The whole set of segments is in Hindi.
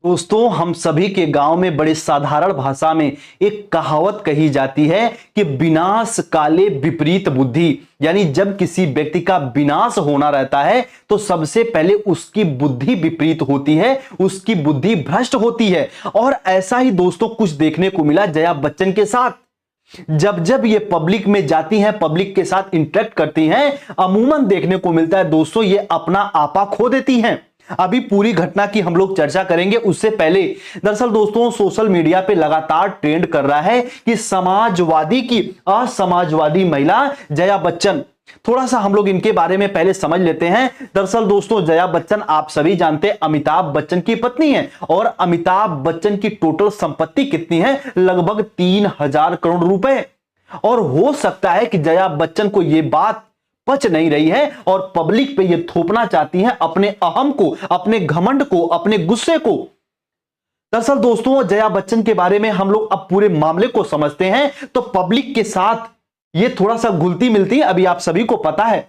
दोस्तों, हम सभी के गांव में बड़ी साधारण भाषा में एक कहावत कही जाती है कि विनाश काले विपरीत बुद्धि। यानी जब किसी व्यक्ति का विनाश होना रहता है तो सबसे पहले उसकी बुद्धि विपरीत होती है, उसकी बुद्धि भ्रष्ट होती है। और ऐसा ही दोस्तों कुछ देखने को मिला जया बच्चन के साथ। जब जब ये पब्लिक में जाती हैं, पब्लिक के साथ इंटरेक्ट करती हैं, अमूमन देखने को मिलता है दोस्तों ये अपना आपा खो देती हैं। अभी पूरी घटना की हम लोग चर्चा करेंगे, उससे पहले दरअसल दोस्तों सोशल मीडिया पे लगातार ट्रेंड कर रहा है कि समाजवादी की असमाजवादी महिला जया बच्चन। थोड़ा सा हम लोग इनके बारे में पहले समझ लेते हैं। दरअसल दोस्तों जया बच्चन आप सभी जानते हैं अमिताभ बच्चन की पत्नी है, और अमिताभ बच्चन की टोटल संपत्ति कितनी है? लगभग 3,000 करोड़ रुपए। और हो सकता है कि जया बच्चन को यह बात पच नहीं रही है और पब्लिक पे ये थोपना चाहती हैं अपने अहम को, अपने घमंड को, अपने गुस्से को। दरअसल दोस्तों जया बच्चन के बारे में हम लोग अब पूरे मामले को समझते हैं तो पब्लिक के साथ ये थोड़ा सा घुलती मिलती है। अभी आप सभी को पता है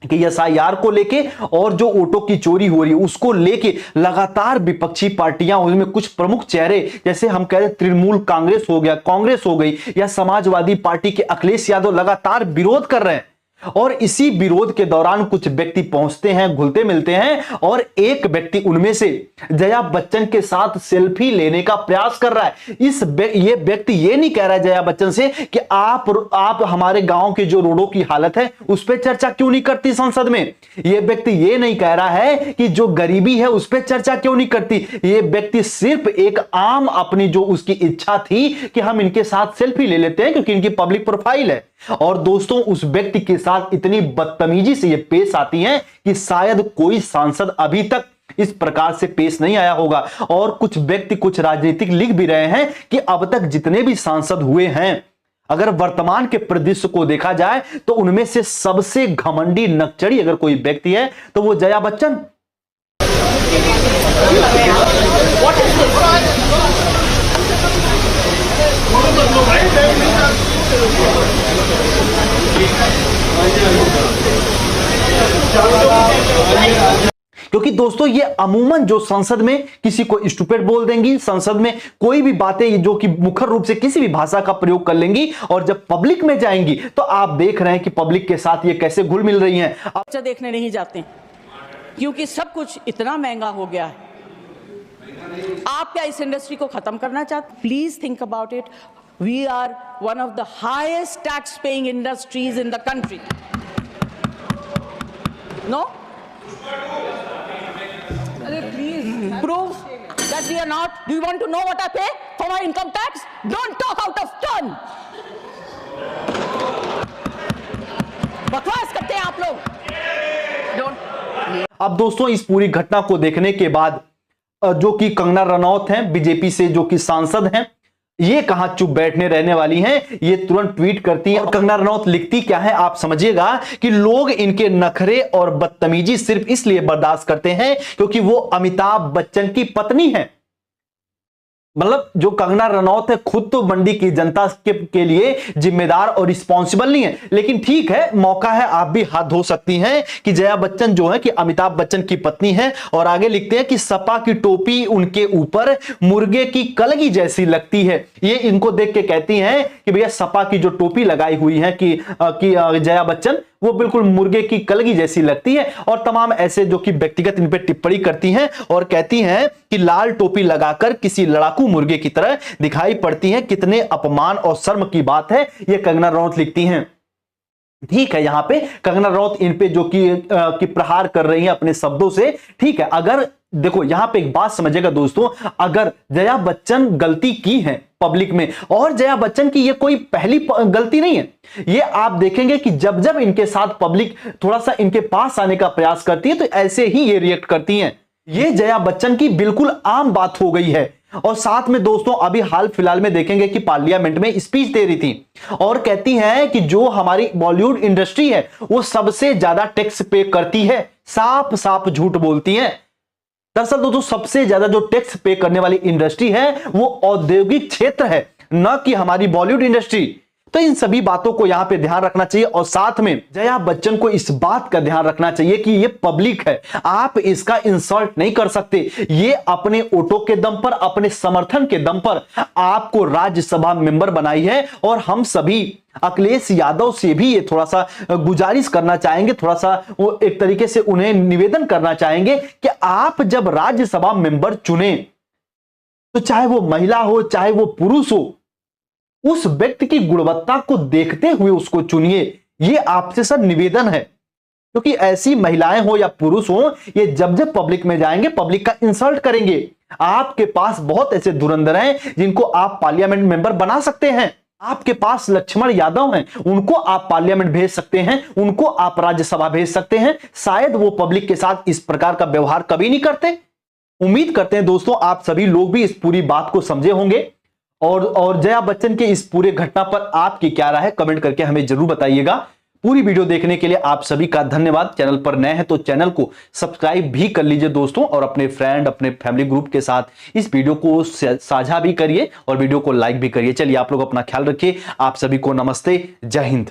कि एसआईआर को लेके और जो वोटों की चोरी हो रही है उसको लेके लगातार विपक्षी पार्टियां, उसमें कुछ प्रमुख चेहरे जैसे हम कह रहे तृणमूल कांग्रेस हो गया, कांग्रेस हो गई, या समाजवादी पार्टी के अखिलेश यादव लगातार विरोध कर रहे हैं। और इसी विरोध के दौरान कुछ व्यक्ति पहुंचते हैं, घुलते मिलते हैं, और एक व्यक्ति उनमें से जया बच्चन के साथ सेल्फी लेने का प्रयास कर रहा है। ये व्यक्ति ये नहीं कह रहा है जया बच्चन से कि आप हमारे गांव के जो रोडों की हालत है उस पर चर्चा क्यों नहीं करती संसद में। ये व्यक्ति ये नहीं कह रहा है कि जो गरीबी है उस पर चर्चा क्यों नहीं करती। ये व्यक्ति सिर्फ एक आम अपनी जो उसकी इच्छा थी कि हम इनके साथ सेल्फी ले लेते हैं क्योंकि इनकी पब्लिक प्रोफाइल है। और दोस्तों उस व्यक्ति के साथ इतनी बदतमीजी से ये पेश आती हैं कि शायद कोई सांसद अभी तक इस प्रकार से पेश नहीं आया होगा। और कुछ व्यक्ति, कुछ राजनीतिक लिख भी रहे हैं कि अब तक जितने भी सांसद हुए हैं, अगर वर्तमान के परिदृश्य को देखा जाए तो उनमें से सबसे घमंडी नकचड़ी अगर कोई व्यक्ति है तो वो जया बच्चन। क्योंकि दोस्तों ये अमूमन जो संसद में किसी को स्टूपिड बोल देंगी, संसद में कोई भी बातें जो कि मुखर रूप से किसी भी भाषा का प्रयोग कर लेंगी, और जब पब्लिक में जाएंगी तो आप देख रहे हैं कि पब्लिक के साथ ये कैसे घुल मिल रही हैं। बच्चा देखने नहीं जाते क्योंकि सब कुछ इतना महंगा हो गया है। आप क्या इस इंडस्ट्री को खत्म करना चाहते? Please think about it. We are one of the highest tax-paying industries in the country. No? Please prove that we are not. Do you want to know what I pay for my income tax? Don't talk out of turn. बकवास करते हैं आप लोग। Don't. अब दोस्तों इस पूरी घटना को देखने के बाद जो कि कंगना रनौत हैं, बीजेपी से जो कि सांसद हैं, ये कहां चुप बैठने रहने वाली हैं, ये तुरंत ट्वीट करती हैं। और कंगना रनौत लिखती क्या है आप समझिएगा कि लोग इनके नखरे और बदतमीजी सिर्फ इसलिए बर्दाश्त करते हैं क्योंकि वो अमिताभ बच्चन की पत्नी है। मतलब जो कंगना रनौत है खुद तो मंडी की जनता के लिए जिम्मेदार और रिस्पॉन्सिबल नहीं है, लेकिन ठीक है मौका है आप भी हाथ धो सकती हैं कि जया बच्चन जो है कि अमिताभ बच्चन की पत्नी है। और आगे लिखते हैं कि सपा की टोपी उनके ऊपर मुर्गे की कलगी जैसी लगती है। ये इनको देख के कहती हैं कि भैया सपा की जो टोपी लगाई हुई है कि जया बच्चन वो बिल्कुल मुर्गे की कलगी जैसी लगती है। और तमाम ऐसे जो कि व्यक्तिगत इन पे टिप्पणी करती हैं और कहती हैं कि लाल टोपी लगाकर किसी लड़ाकू मुर्गे की तरह दिखाई पड़ती हैं। कितने अपमान और शर्म की बात है, ये कंगना रनौत लिखती हैं। ठीक है, यहां पे कंगना रनौत इन पे जो कि प्रहार कर रही है अपने शब्दों से। ठीक है, अगर देखो यहां पे एक बात समझिएगा दोस्तों, अगर जया बच्चन गलती की है पब्लिक में, और जया बच्चन की ये कोई पहली गलती नहीं है, ये आप देखेंगे कि जब जब इनके साथ पब्लिक थोड़ा सा इनके पास आने का प्रयास करती है तो ऐसे ही ये रिएक्ट करती हैं। ये जया बच्चन की बिल्कुल आम बात हो गई है। और साथ में दोस्तों अभी हाल फिलहाल में देखेंगे कि पार्लियामेंट में स्पीच दे रही थी और कहती हैं कि जो हमारी बॉलीवुड इंडस्ट्री है वो सबसे ज्यादा टैक्स पे करती है। साफ साफ झूठ बोलती हैं। दरअसल दोस्तों सबसे ज्यादा जो टैक्स पे करने वाली इंडस्ट्री है वो औद्योगिक क्षेत्र है, न कि हमारी बॉलीवुड इंडस्ट्री। तो इन सभी बातों को यहां पे ध्यान रखना चाहिए और साथ में जया बच्चन को इस बात का ध्यान रखना चाहिए कि ये पब्लिक है, आप इसका इंसल्ट नहीं कर सकते। ये अपने वोटों के दम पर, अपने समर्थन के दम पर आपको राज्यसभा मेंबर बनाई है और हम सभी अखिलेश यादव से भी ये थोड़ा सा गुजारिश करना चाहेंगे, थोड़ा सा वो एक तरीके से उन्हें निवेदन करना चाहेंगे कि आप जब राज्यसभा मेंबर चुने तो चाहे वो महिला हो चाहे वो पुरुष हो, उस व्यक्ति की गुणवत्ता को देखते हुए उसको चुनिए। ये आपसे सर निवेदन है, क्योंकि ऐसी महिलाएं हो या पुरुष हो, ये जब जब पब्लिक में जाएंगे पब्लिक का इंसल्ट करेंगे। आपके पास बहुत ऐसे धुरंधर हैं जिनको आप पार्लियामेंट मेंबर बना सकते हैं। आपके पास लक्ष्मण यादव हैं, उनको आप पार्लियामेंट भेज सकते हैं, उनको आप राज्यसभा भेज सकते हैं। शायद वो पब्लिक के साथ इस प्रकार का व्यवहार कभी नहीं करते। उम्मीद करते हैं दोस्तों आप सभी लोग भी इस पूरी बात को समझे होंगे और जया बच्चन के इस पूरे घटना पर आपकी क्या राय है कमेंट करके हमें जरूर बताइएगा। पूरी वीडियो देखने के लिए आप सभी का धन्यवाद। चैनल पर नए हैं तो चैनल को सब्सक्राइब भी कर लीजिए दोस्तों, और अपने फ्रेंड, अपने फैमिली ग्रुप के साथ इस वीडियो को साझा भी करिए और वीडियो को लाइक भी करिए। चलिए आप लोग अपना ख्याल रखिए। आप सभी को नमस्ते, जय हिंद।